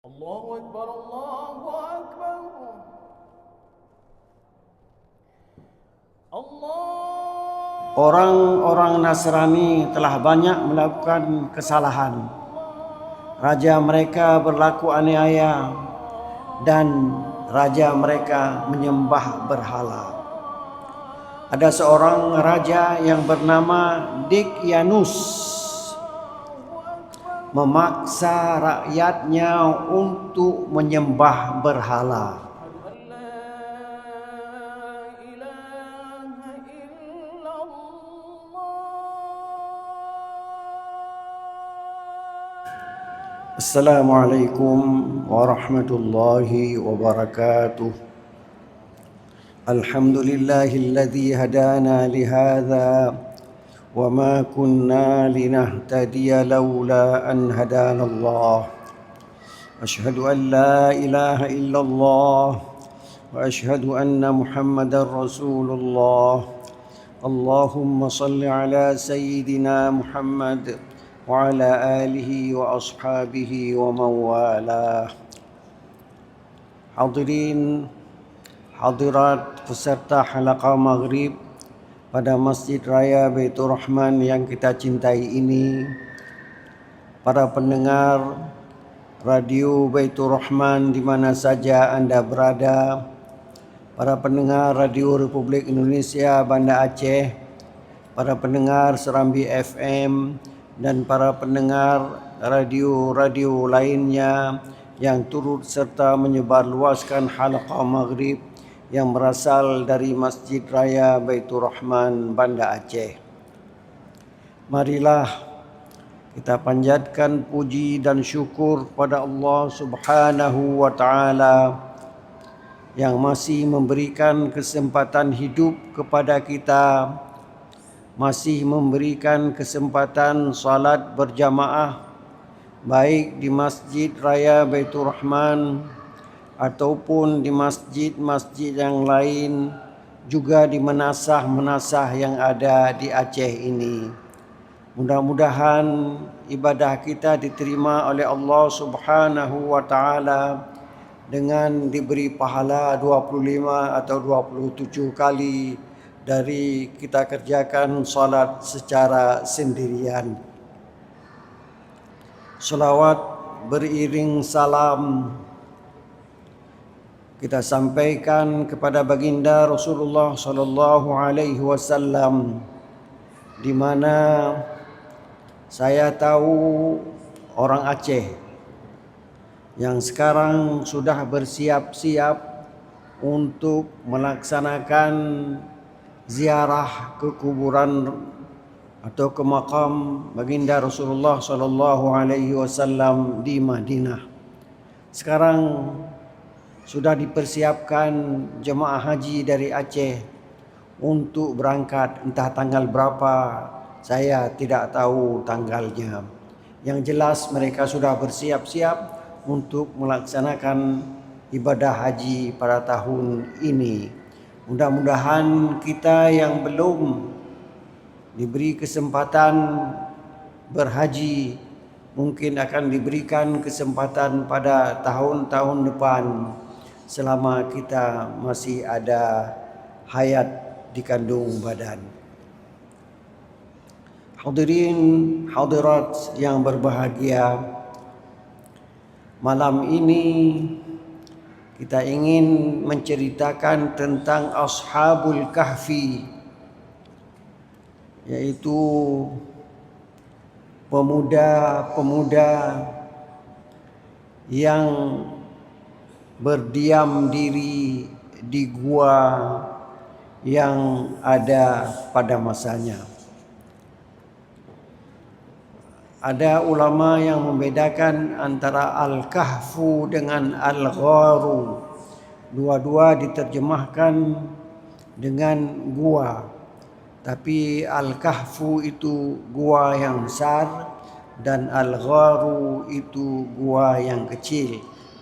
Allahu Akbar, Allahu Akbar. Allah. Orang-orang Nasrani telah banyak melakukan kesalahan. Raja mereka berlaku aniaya dan raja mereka menyembah berhala. Ada seorang raja yang bernama Dicyanus memaksa rakyatnya untuk menyembah berhala. Assalamualaikum warahmatullahi wabarakatuh. Alhamdulillahilladzi hadana lihadza wa ma kunna linahtadiya laula an hadana Allah. Asyhadu an la ilaha illallah wa asyhadu anna Muhammadar Rasulullah. Allahumma salli ala sayyidina Muhammad wa ala alihi wa ashabihi wa mawalah. Hadirin hadirat peserta halaqah maghrib pada Masjid Raya Baitur Rahman yang kita cintai ini, para pendengar Radio Baitur Rahman di mana saja Anda berada, para pendengar Radio Republik Indonesia Banda Aceh, para pendengar Serambi FM, dan para pendengar radio-radio lainnya yang turut serta menyebarluaskan halaqah maghrib yang berasal dari Masjid Raya Baitur Rahman Banda Aceh. Marilah kita panjatkan puji dan syukur pada Allah Subhanahu wa taala yang masih memberikan kesempatan hidup kepada kita, masih memberikan kesempatan salat berjamaah baik di Masjid Raya Baitur Rahman ataupun di masjid-masjid yang lain, juga di menasah-menasah yang ada di Aceh ini. Mudah-mudahan ibadah kita diterima oleh Allah Subhanahu wa taala dengan diberi pahala 25 atau 27 kali dari kita kerjakan salat secara sendirian. Salawat beriring salam kita sampaikan kepada baginda Rasulullah sallallahu alaihi wasallam, di mana saya tahu orang Aceh yang sekarang sudah bersiap-siap untuk melaksanakan ziarah ke kuburan atau ke makam baginda Rasulullah sallallahu alaihi wasallam di Madinah. Sekarang sudah dipersiapkan jemaah haji dari Aceh untuk berangkat, entah tanggal berapa, saya tidak tahu tanggalnya. Yang jelas mereka sudah bersiap-siap untuk melaksanakan ibadah haji pada tahun ini. Mudah-mudahan kita yang belum diberi kesempatan berhaji mungkin akan diberikan kesempatan pada tahun-tahun depan selama kita masih ada hayat di kandung badan. Hadirin hadirat yang berbahagia, malam ini kita ingin menceritakan tentang Ashabul Kahfi, yaitu pemuda-pemuda yang berdiam diri di gua yang ada pada masanya. Ada ulama yang membedakan antara Al-Kahfu dengan Al-Gharu. Dua-dua diterjemahkan dengan gua. Tapi Al-Kahfu itu gua yang besar dan Al-Gharu itu gua yang kecil.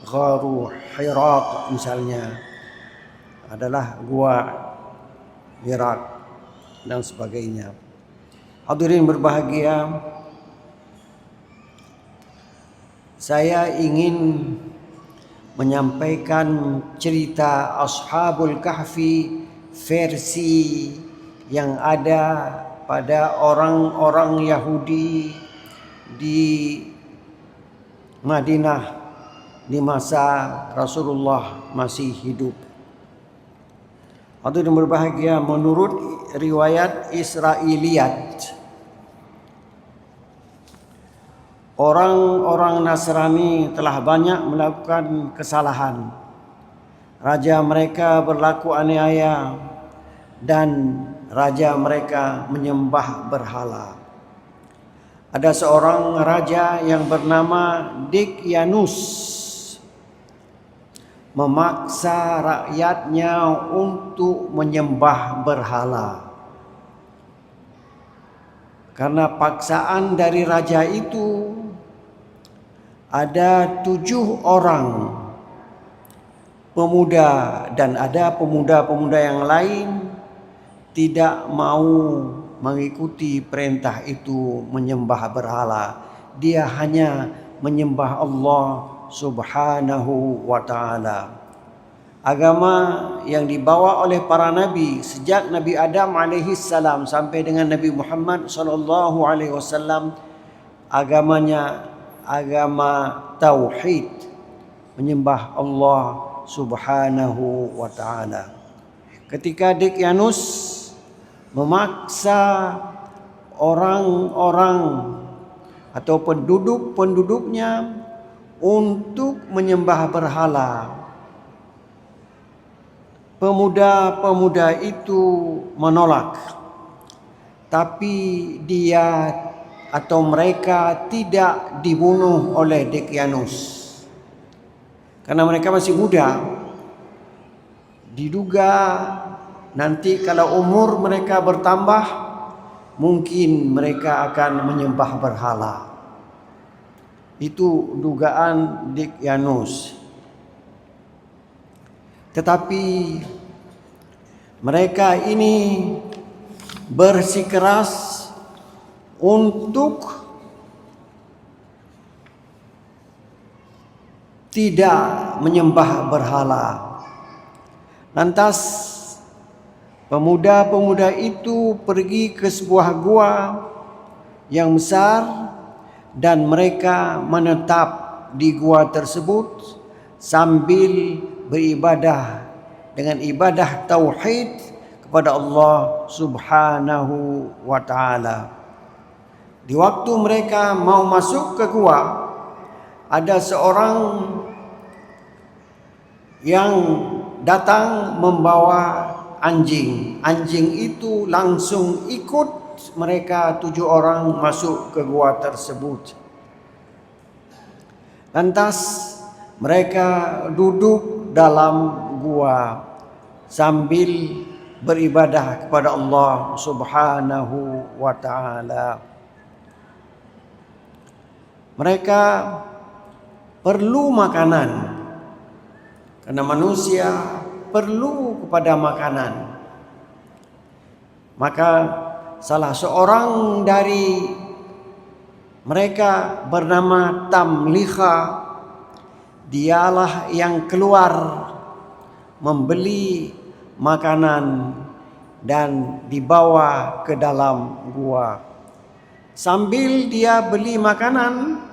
Gharu Hiraq misalnya adalah gua Irak dan sebagainya. Hadirin berbahagia, saya ingin menyampaikan cerita Ashabul Kahfi versi yang ada pada orang-orang Yahudi di Madinah di masa Rasulullah masih hidup. Hadirin berbahagia, menurut riwayat Israiliyat, orang-orang Nasrani telah banyak melakukan kesalahan. Raja mereka berlaku aniaya dan raja mereka menyembah berhala. Ada seorang raja yang bernama Dikyanus memaksa rakyatnya untuk menyembah berhala. Karena paksaan dari raja itu, ada 7 orang pemuda dan ada pemuda-pemuda yang lain tidak mau mengikuti perintah itu menyembah berhala. Dia hanya menyembah Allah Subhanahu wa ta'ala. Agama yang dibawa oleh para nabi sejak Nabi Adam alaihi salam sampai dengan Nabi Muhammad sallallahu alaihi wasallam, agamanya agama tauhid, menyembah Allah Subhanahu wa ta'ala. Ketika Dikyanus memaksa orang-orang atau penduduk-penduduknya untuk menyembah berhala, pemuda-pemuda itu menolak. Tapi dia atau mereka tidak dibunuh oleh Dikyanus karena mereka masih muda. Diduga nanti kalau umur mereka bertambah, mungkin mereka akan menyembah berhala. Itu dugaan Dikyanus. Tetapi mereka ini bersikeras untuk tidak menyembah berhala. Lantas pemuda-pemuda itu pergi ke sebuah gua yang besar dan mereka menetap di gua tersebut sambil beribadah dengan ibadah tauhid kepada Allah Subhanahu wa ta'ala. Di waktu mereka mau masuk ke gua, ada seorang yang datang membawa anjing. Anjing itu langsung ikut mereka 7 orang masuk ke gua tersebut. Lantas mereka duduk dalam gua sambil beribadah kepada Allah Subhanahu wa ta'ala. Mereka perlu makanan karena manusia perlu kepada makanan. Maka salah seorang dari mereka bernama Tamliha, dialah yang keluar membeli makanan dan dibawa ke dalam gua. Sambil dia beli makanan,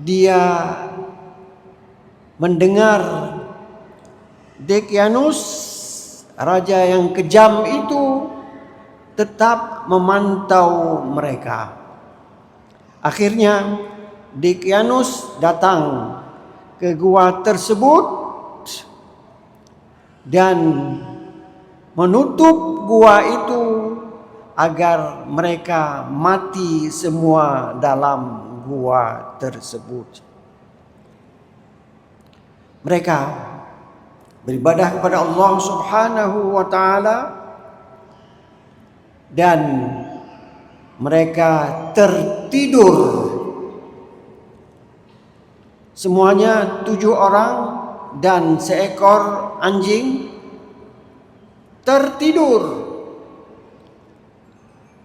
dia mendengar Dikyanus, raja yang kejam itu, tetap memantau mereka. Akhirnya Dikyanus datang ke gua tersebut dan menutup gua itu agar mereka mati semua dalam gua tersebut. Mereka beribadah kepada Allah Subhanahu wa ta'ala dan mereka tertidur. Semuanya 7 orang dan seekor anjing tertidur.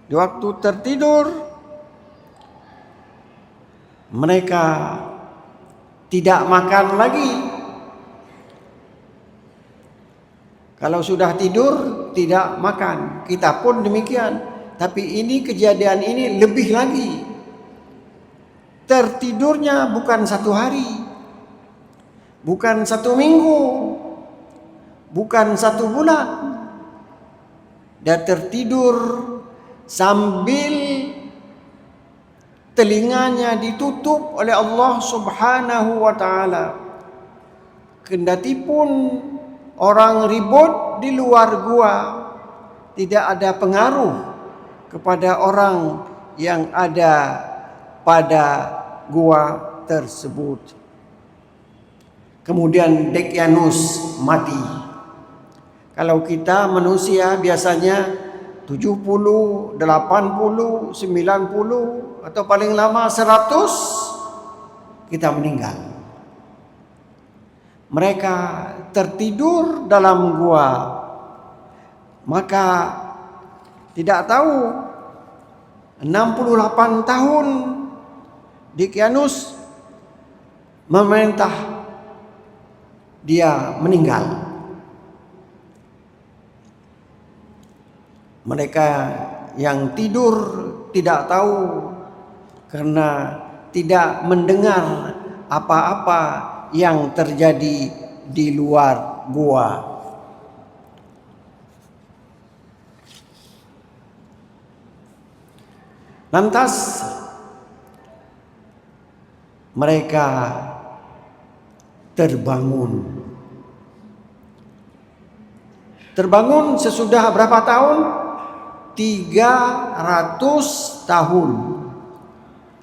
Di waktu tertidur, mereka tidak makan lagi. Kalau sudah tidur tidak makan. Kita pun demikian. Tapi ini kejadian ini lebih lagi. Tertidurnya bukan 1 hari, bukan 1 minggu, bukan 1 bulan. Dia tertidur sambil telinganya ditutup oleh Allah Subhanahu wa ta'ala. Kendati pun orang ribut di luar gua, tidak ada pengaruh kepada orang yang ada pada gua tersebut. Kemudian Dekyanus mati. Kalau kita manusia biasanya 70, 80, 90 atau paling lama 100 kita meninggal. Mereka tertidur dalam gua, maka tidak tahu 68 tahun Dekyanus memerintah, dia meninggal. Mereka yang tidur tidak tahu karena tidak mendengar apa-apa yang terjadi di luar gua. Lantas mereka terbangun. Terbangun sesudah berapa tahun? 300 tahun.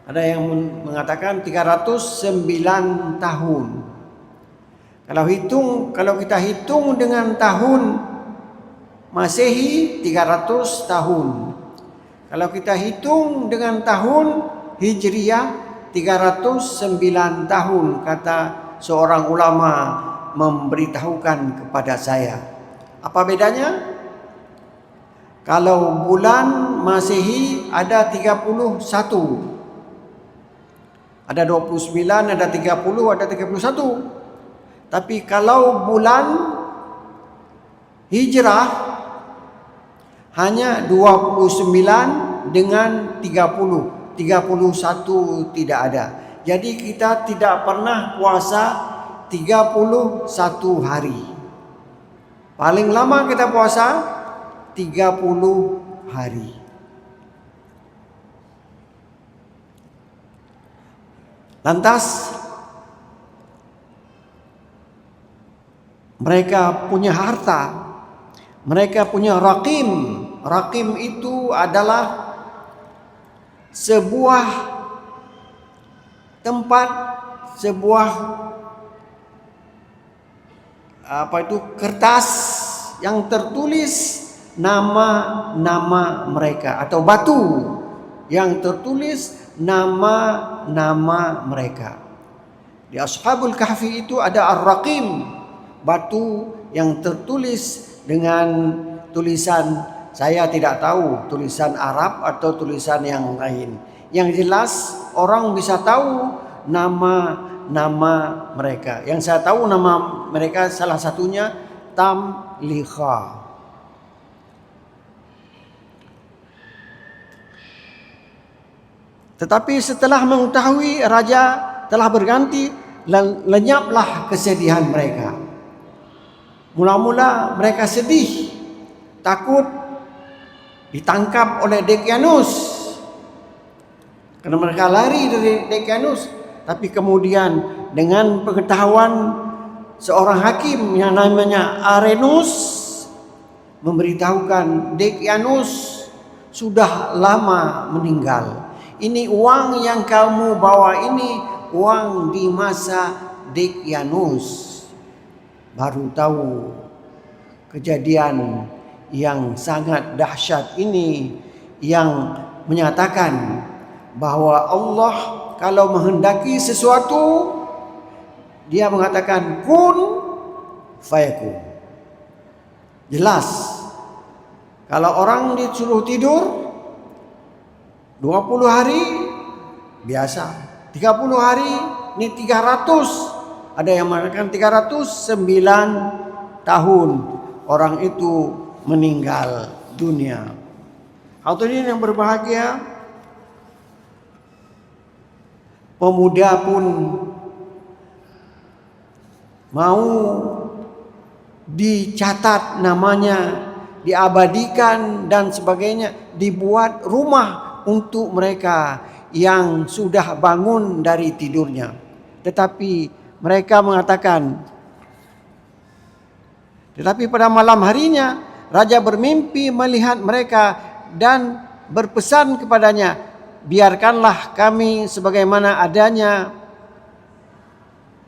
Ada yang mengatakan 309 tahun. Kalau kita hitung dengan tahun Masehi 300 tahun. Kalau kita hitung dengan tahun Hijriah 309 tahun, kata seorang ulama memberitahukan kepada saya. Apa bedanya? Kalau bulan Masehi ada 31, ada 29, ada 30, ada 31. Tapi kalau bulan Hijrah hanya 29 dengan 30, 31 tidak ada. Jadi kita tidak pernah puasa 31 hari. Paling lama kita puasa 30 hari. Lantas mereka punya harta, mereka punya raqim. Raqim itu adalah sebuah tempat, sebuah kertas yang tertulis nama-nama mereka, atau batu yang tertulis nama-nama mereka. Di Ashabul Kahfi itu ada Ar-Raqim, batu yang tertulis dengan tulisan, saya tidak tahu tulisan Arab atau tulisan yang lain. Yang jelas orang bisa tahu nama-nama mereka. Yang saya tahu nama mereka salah satunya Tamliha. Tetapi setelah mengetahui raja telah berganti, lenyaplah kesedihan mereka. Mula-mula mereka sedih, takut ditangkap oleh Dekyanus, karena mereka lari dari Dekyanus. Tapi kemudian dengan pengetahuan seorang hakim yang namanya Arenus memberitahukan Dekyanus sudah lama meninggal. Ini uang yang kamu bawa ini uang di masa Dekyanus. Baru tahu kejadian yang sangat dahsyat ini yang menyatakan bahwa Allah kalau menghendaki sesuatu, dia mengatakan kun fayakun. Jelas. Kalau orang disuruh tidur 20 hari biasa, 30 hari ini 300. Ada yang mengatakan 309 tahun orang itu meninggal dunia. Hadirin yang berbahagia, pemuda pun mau dicatat namanya, diabadikan dan sebagainya, dibuat rumah untuk mereka yang sudah bangun dari tidurnya. Tetapi mereka mengatakan, tetapi pada malam harinya raja bermimpi melihat mereka dan berpesan kepadanya, biarkanlah kami sebagaimana adanya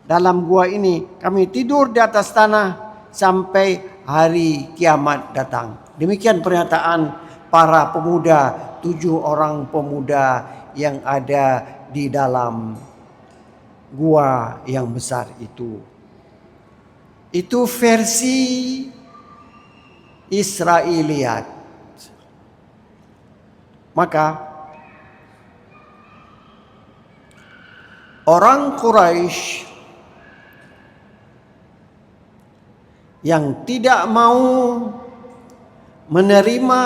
dalam gua ini, kami tidur di atas tanah sampai hari kiamat datang. Demikian pernyataan para pemuda, 7 orang pemuda yang ada di dalam gua yang besar itu. Itu versi Israiliyat. Maka orang Quraisy yang tidak mau menerima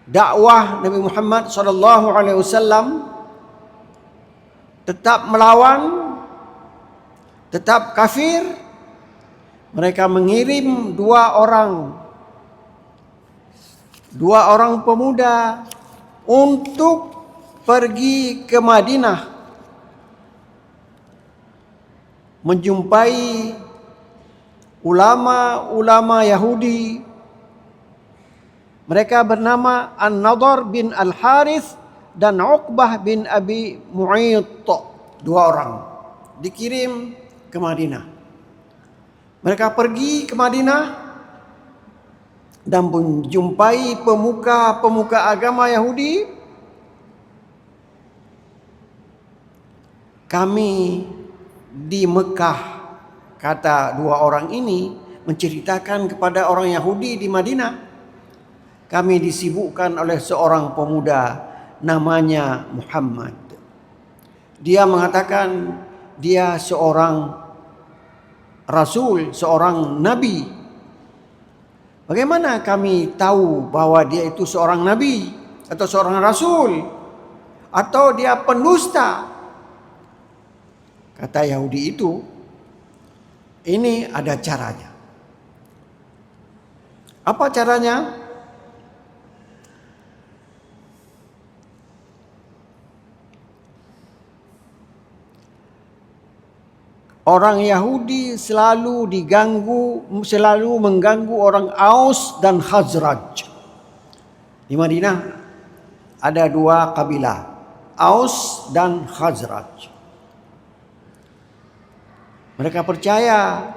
dakwah Nabi Muhammad SAW, tetap melawan, tetap kafir. Mereka mengirim dua orang pemuda untuk pergi ke Madinah menjumpai ulama-ulama Yahudi. Mereka bernama An-Nadhr bin Al-Harith dan Uqbah bin Abi Mu'ayt. 2 orang dikirim ke Madinah. Mereka pergi ke Madinah dan menjumpai pemuka-pemuka agama Yahudi. Kami di Mekah, kata 2 orang ini, menceritakan kepada orang Yahudi di Madinah, kami disibukkan oleh seorang pemuda namanya Muhammad. Dia mengatakan dia seorang rasul, seorang nabi. Bagaimana kami tahu bahwa dia itu seorang nabi atau seorang rasul atau dia pendusta? Kata Yahudi itu, ini ada caranya. Apa caranya? Orang Yahudi selalu mengganggu orang Aus dan Khazraj. Di Madinah ada 2 kabilah, Aus dan Khazraj. Mereka percaya,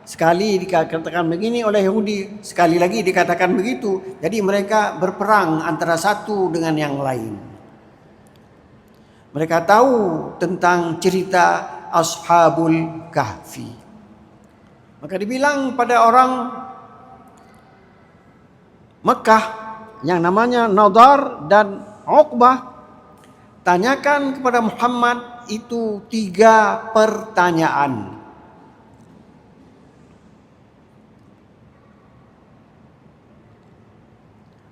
sekali dikatakan begini oleh Yahudi, sekali lagi dikatakan begitu. Jadi mereka berperang antara satu dengan yang lain. Mereka tahu tentang cerita Ashabul Kahfi. Maka dibilang pada orang Mekah yang namanya Nadhr dan Uqbah, tanyakan kepada Muhammad itu 3 pertanyaan.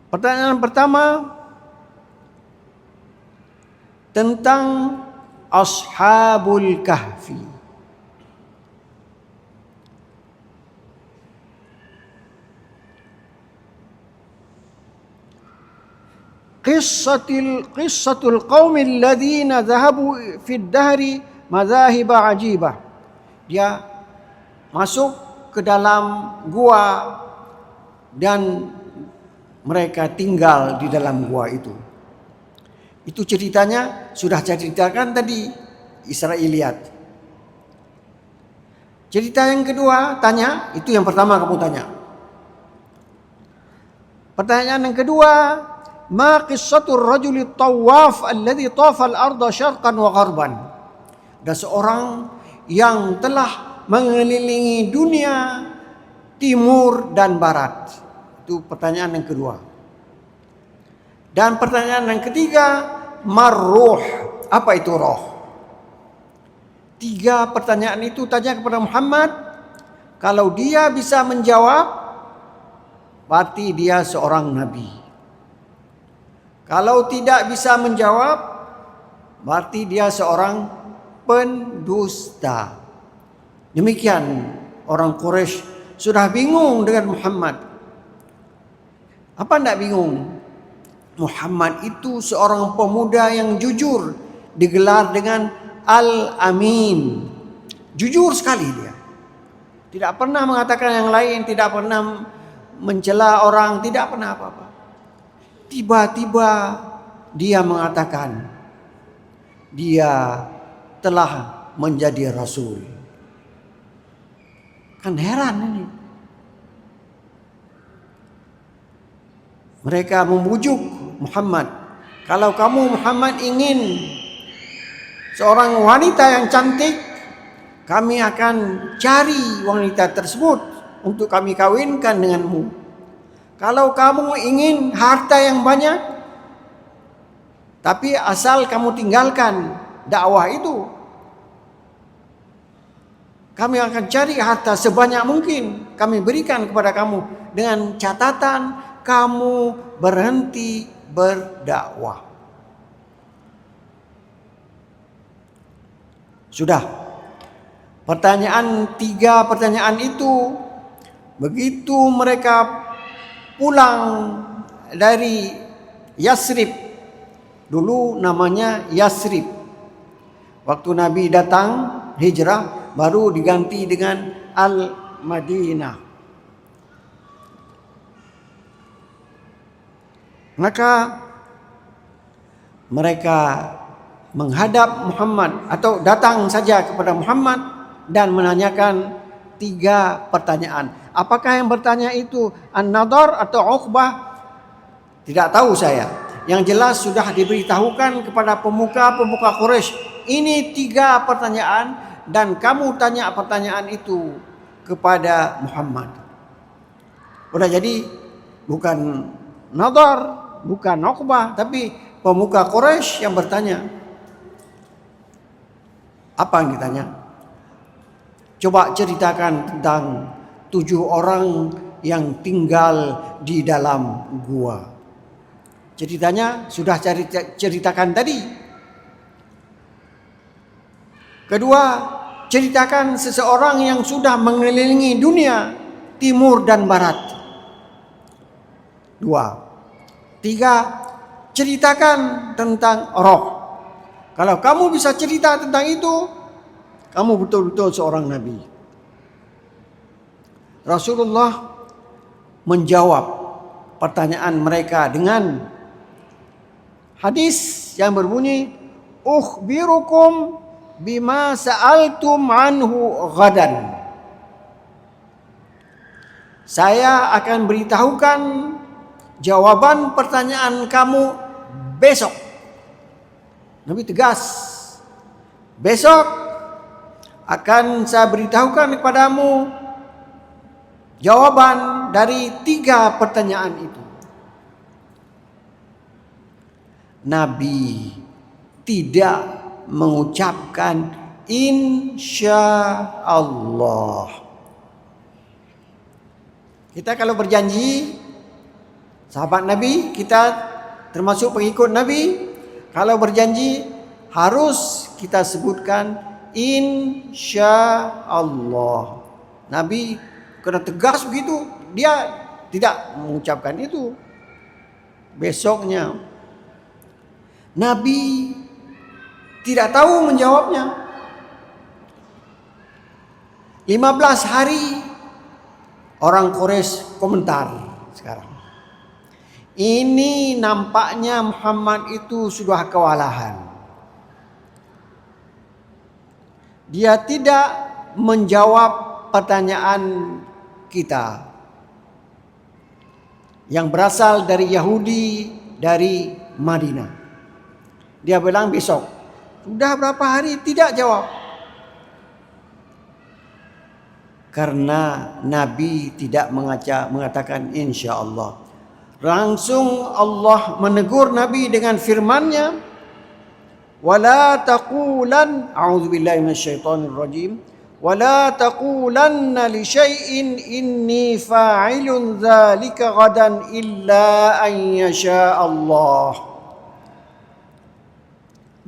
Pertanyaan pertama tentang Ashabul Kahfi. Qissatul qaumil ladzina dhahabu fid dahri madzahiba ajibah. Dia masuk ke dalam gua dan mereka tinggal di dalam gua itu. Itu ceritanya sudah saya ceritakan tadi, Israiliyat. Cerita yang kedua, tanya, itu yang pertama kamu tanya. Pertanyaan yang kedua, ma qissatur rajuli tawaf alladhi tafa al-ardha syarqan wa gharban. Ada seorang yang telah mengelilingi dunia timur dan barat. Itu pertanyaan yang kedua. Dan pertanyaan yang ketiga, marruh, apa itu roh? 3 pertanyaan itu tanya kepada Muhammad. Kalau dia bisa menjawab, berarti dia seorang nabi. Kalau tidak bisa menjawab, berarti dia seorang pendusta. Demikian orang Quraisy sudah bingung dengan Muhammad. Apa tidak bingung? Muhammad itu seorang pemuda yang jujur, digelar dengan Al-Amin. Jujur sekali dia. Tidak pernah mengatakan yang lain, tidak pernah mencela orang, tidak pernah apa-apa. Tiba-tiba dia mengatakan dia telah menjadi rasul. Kan heran ini. Mereka membujuk Muhammad. Kalau kamu Muhammad ingin seorang wanita yang cantik, kami akan cari wanita tersebut untuk kami kawinkan denganmu. Kalau kamu ingin harta yang banyak, tapi asal kamu tinggalkan dakwah itu, kami akan cari harta sebanyak mungkin, kami berikan kepada kamu dengan catatan kamu berhenti berdakwah. Sudah. 3 pertanyaan itu, begitu mereka pulang dari Yasrib, dulu namanya Yasrib. Waktu Nabi datang hijrah baru diganti dengan Al-Madinah. Maka mereka menghadap Muhammad atau datang saja kepada Muhammad dan menanyakan 3 pertanyaan. Apakah yang bertanya itu An-Nadhr atau Uqbah? Tidak tahu saya. Yang jelas sudah diberitahukan kepada pemuka-pemuka Quraisy, ini 3 pertanyaan dan kamu tanya pertanyaan itu kepada Muhammad. Udah jadi bukan Nadhr, bukan Uqbah, tapi pemuka Quraisy yang bertanya. Apa yang ditanya? Coba ceritakan tentang 7 orang yang tinggal di dalam gua. Ceritanya sudah ceritakan tadi. Kedua, ceritakan seseorang yang sudah mengelilingi dunia timur dan barat. 2. 3, ceritakan tentang roh. Kalau kamu bisa cerita tentang itu, kamu betul-betul seorang nabi. Rasulullah menjawab pertanyaan mereka dengan hadis yang berbunyi, ukhbirukum bima sa'altum anhu ghadan. Saya akan beritahukan jawaban pertanyaan kamu besok. Nabi tegas. Besok akan saya beritahukan kepadamu jawaban dari 3 pertanyaan itu. Nabi tidak mengucapkan insya Allah. Kita kalau berjanji, sahabat Nabi, kita termasuk pengikut Nabi, kalau berjanji harus kita sebutkan insya Allah. Nabi kena tegas begitu, dia tidak mengucapkan itu. Besoknya Nabi tidak tahu menjawabnya. 15 hari orang Quraisy komentar sekarang. Ini nampaknya Muhammad itu sudah kewalahan. Dia tidak menjawab pertanyaan kita yang berasal dari Yahudi dari Madinah. Dia bilang besok. Sudah berapa hari tidak jawab. Karena Nabi tidak mengatakan insya Allah. Langsung Allah menegur Nabi dengan firman-Nya, wala taqulan a'udzubillahi minasyaitonir rajim wala taqulanna li syai'in inni fa'ilun dzalika ghadan illa an yasha Allah.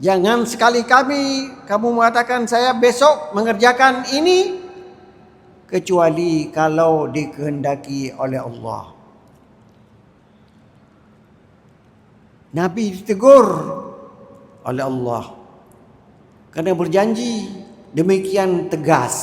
Jangan sekali-kali kamu mengatakan saya besok mengerjakan ini kecuali kalau dikehendaki oleh Allah. Nabi ditegur oleh Allah kerana berjanji demikian tegas.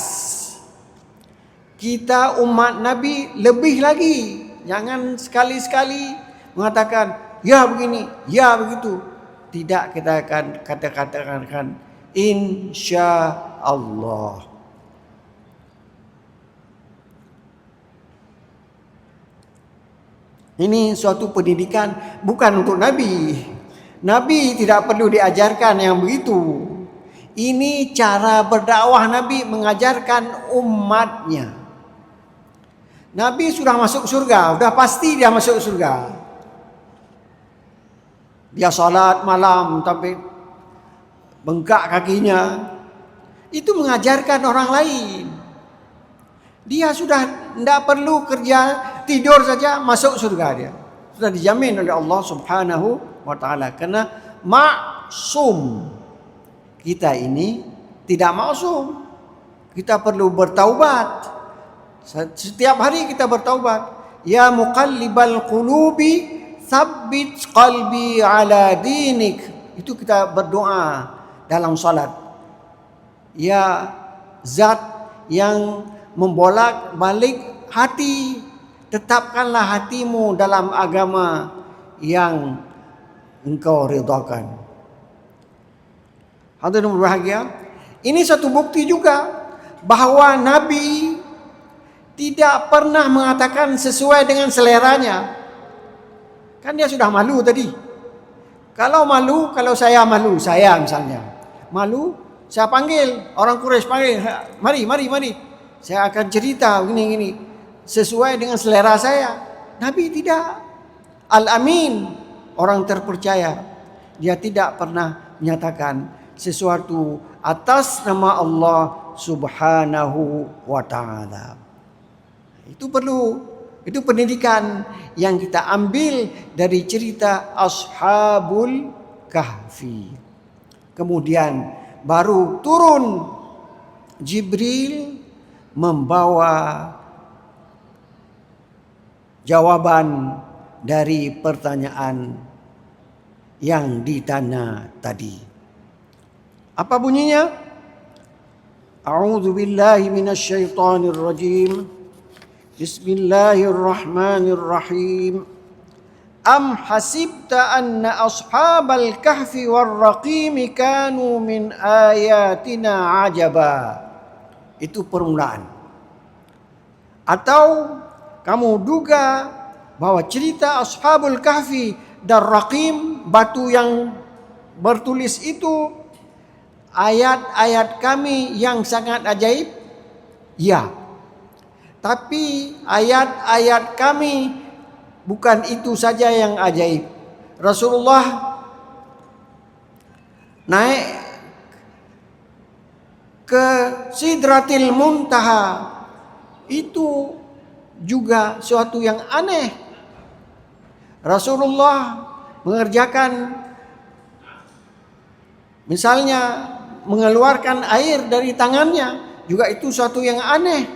Kita umat Nabi lebih lagi. Jangan sekali-sekali mengatakan ya begini, ya begitu. Tidak, kita akan katakan insya Allah. Ini suatu pendidikan bukan untuk Nabi. Nabi tidak perlu diajarkan yang begitu. Ini cara berdakwah Nabi mengajarkan umatnya. Nabi sudah masuk surga, sudah pasti dia masuk surga. Dia salat malam sampai bengkak kakinya. Itu mengajarkan orang lain. Dia sudah tidak perlu kerja, tidur saja masuk surga dia. Sudah dijamin oleh Allah Subhanahu wa taala. Karena maksum. Kita ini tidak maksum. Kita perlu bertaubat. Setiap hari kita bertaubat. Ya muqallibal qulubi tsabbit qalbi ala dinik. Itu kita berdoa dalam salat. Ya zat yang membolak-balik hati, tetapkanlah hatimu dalam agama yang engkau ridhakan. Hadirin berbahagia, ini satu bukti juga bahawa Nabi tidak pernah mengatakan sesuai dengan seleranya. Kan dia sudah malu tadi. Kalau malu, kalau saya malu, saya misalnya malu, saya panggil orang Quraisy, panggil, mari. Saya akan cerita gini sesuai dengan selera saya. Nabi tidak. Al-Amin, orang terpercaya. Dia tidak pernah menyatakan sesuatu atas nama Allah Subhanahu wa taala. Itu perlu, itu pendidikan yang kita ambil dari cerita Ashabul Kahfi. Kemudian baru turun Jibril membawa jawaban dari pertanyaan yang ditanya tadi. Apa bunyinya? A'udzu billahi minasyaitonir rajim. Bismillahirrahmanirrahim. Am hasibta anna ashabal kahfi war-raqim kanu min ayatina ajaba. Itu permulaan. Atau kamu duga bahwa cerita Ashabul Kahfi dan Raqim, batu yang bertulis itu, ayat-ayat kami yang sangat ajaib? Ya. Tapi ayat-ayat kami bukan itu saja yang ajaib. Rasulullah naik ke Sidratil Muntaha, itu juga suatu yang aneh. Rasulullah mengerjakan misalnya mengeluarkan air dari tangannya, juga itu suatu yang aneh.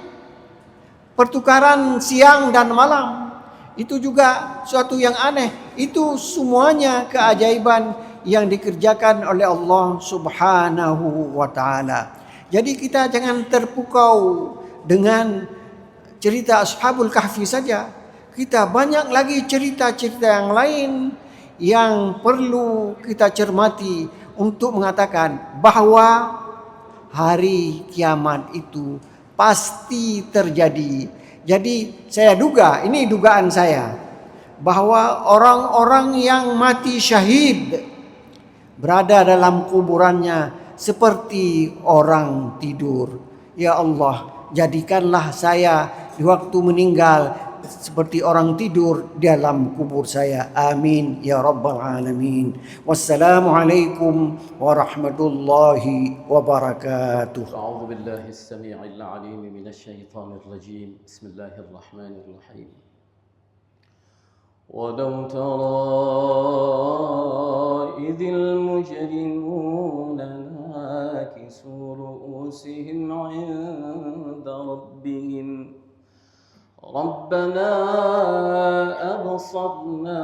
Pertukaran siang dan malam, itu juga suatu yang aneh. Itu semuanya keajaiban yang dikerjakan oleh Allah Subhanahu wa taala. Jadi kita jangan terpukau dengan cerita Ashabul Kahfi saja. Kita banyak lagi cerita-cerita yang lain yang perlu kita cermati untuk mengatakan bahawa hari kiamat itu pasti terjadi. Jadi saya duga, ini dugaan saya, bahawa orang-orang yang mati syahid berada dalam kuburannya seperti orang tidur. Ya Allah, jadikanlah saya di waktu meninggal seperti orang tidur dalam kubur saya. Amin ya rabbal alamin. Wassalamualaikum warahmatullahi wabarakatuh. أعوذ بالله السميع العليم من الشيطان الرجيم بسم الله الرحمن الرحيم ولو ترى إذ المجرمون ناكسوا رؤوسهم عند ربهم ربنا أبصرنا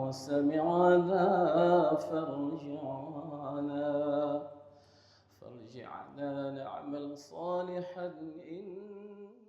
وسمعنا فارجعنا نعمل صالحا إنا